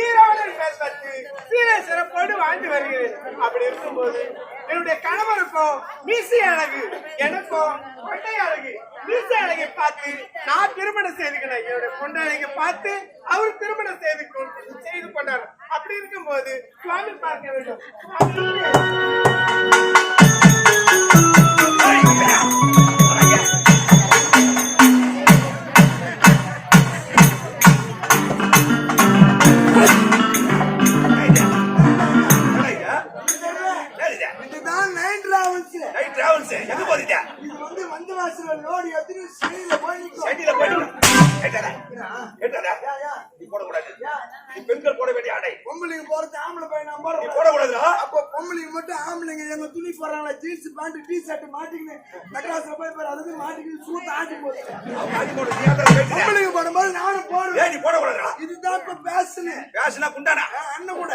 ஈரோடு மேல் பற்றி சீரை சிறப்போடு வாழ்ந்து வருகிறேன். அப்படி இருக்கும்போது என்னுடைய கணவருக்கும் மீசை அழகு, எனக்கும் கொண்டை அழகு. மீசை அழகை பார்த்து நான் திருமணம் செய்துக்கிறேன். என்னுடைய கொண்டை அழகை பார்த்து அவர் திருமணம் செய்து கொண்டார். அப்படி இருக்கும்போது சுவாமி பார்க்க வேண்டும். பெண்கள் போட வேண்டிய ஆடை பொம்பளைங்க போறது ஆம்பளை பையன் போடக்கூடாது. அப்ப பொம்பளைங்க மட்டும் ஆம்பளைங்க எங்க துணி போடுறாங்களா ஜீன்ஸ் பேண்ட் டி ஷர்ட் மாட்டிக்கின்னு மெட்ராஸ்ல போய் பாரு அதுக்கு மாட்டிக்கின்னு சூத்த ஆட்டி போகுது. பொம்பளைங்க போடும்போது நானும் போடுவேன். நீ போடக்கூடாது. இதுதான் இப்ப பேசுனா குண்டானா அண்ணன் கூட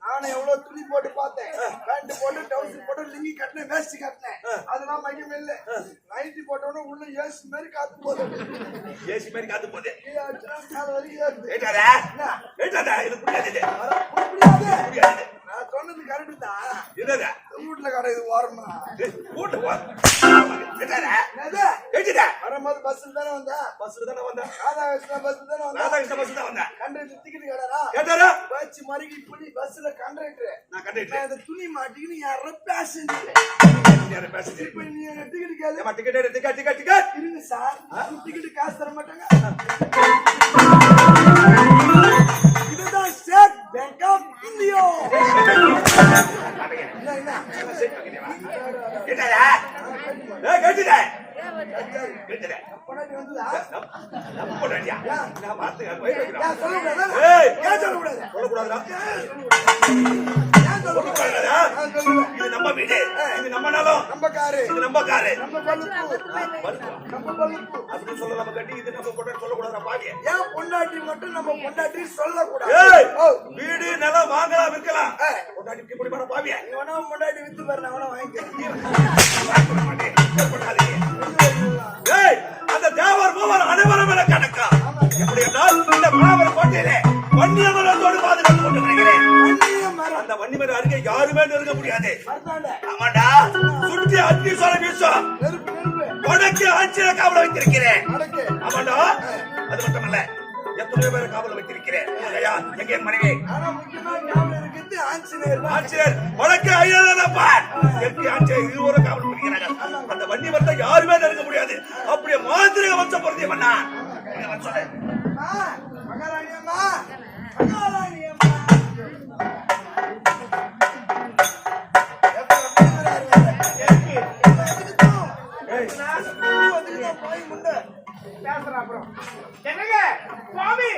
நானும் எவ்வளவு துணி போட்டு பார்த்தேன். பேண்ட் போட்டு டவுசர் போட்டு லிங்கி கட்டினேன் வேஸ்ட் கட்டினேன். அதெல்லாம் மையம் இல்ல. நைட்டி போட்டோன்னு உள்ள ஏசி மாதிரி காத்து போகுது. ஏசி மாதிரி காத்து போகுது. நான் சொன்னது கரெக்டு தான். என்னது வீட்டுல கடை இது ஓரமா வீட்டு வரும்போது பஸ்ல தானே வந்தா ராதாகிருஷ்ணா பஸ்ல தானே வந்தா கண்டக்டர் டிக்கெட் கேட்டாரா வச்சு மறுகி புலி பஸ்ல கண்டக்டர் அந்த துணி மாட்டிக்கின்னு யாரோ பேசஞ்சர் இப்ப நீ டிக்கெட் கேளு. இருங்க சார் டிக்கெட் காசு தர மாட்டாங்க. இதுதான் ஸ்டேட் பேங்க் ஆஃப் இந்தியா. நம்ம வீடு, நம்ம நிலம், நம்ம காரு, நம்ம காரு, அப்படி சொல்ல நம்ம கட்டி இது நம்ம பொண்டாட்டி சொல்லக்கூடாது. பாக்கிய ஏன் பொண்டாட்டி மட்டும் நம்ம பொண்டாட்டி சொல்லக்கூடாது? வீடு நிலம் வாங்கலாம் விற்கலாம். பொண்டாட்டி இப்படி பண்ண பாவியா நீ வேணா பொண்டாட்டி வித்து பாரு நான் வேணா வாங்கிக்கிறேன். அந்த தேவர் மூவர் அனைவரும் என கணக்கா எப்படி என்றால் இந்த மாணவர் கோட்டையிலே வன்னியமரத்தோடு பாதுகாத்து கொண்டிருக்கிறேன். அந்த வன்னிமர அருகே யாருமே நெருங்க முடியாது. ஆமாண்டா சுற்றி அத்தி சொல்ல வீசும் உனக்கு ஆட்சியில காவல வைத்திருக்கிறேன். ஆமாண்டா அது மட்டுமல்ல எத்தனையோ பேரை காவல வைத்திருக்கிறேன். எங்க மனைவி ஆட்சியர் உனக்கு ஆட்சியர் இருவரும் காவல் பண்ணிக்கிறார்கள். அந்த வன்னிமரத்தை யாருமே நெருங்க முடியாது. அப்படியே மாந்திரிக வம்சம் பொருத்திய மன்னா சொல்லு. என்னங்க சுவாமி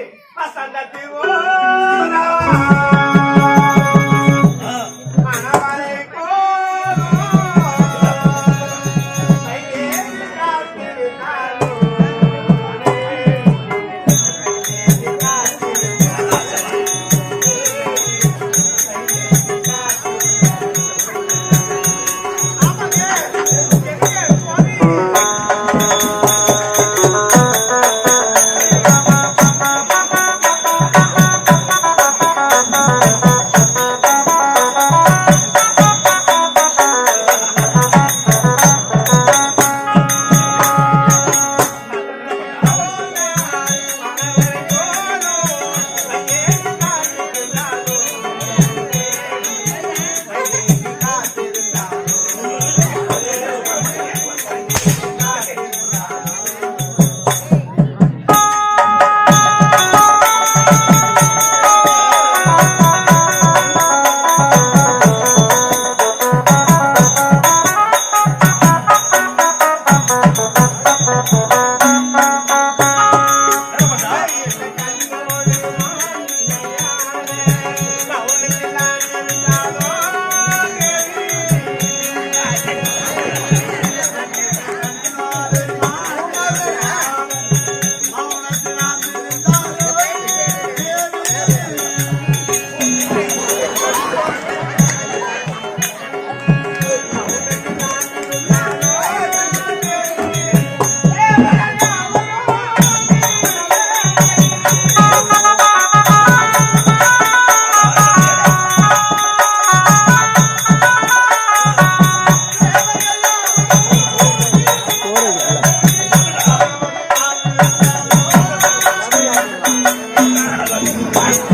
ஆ.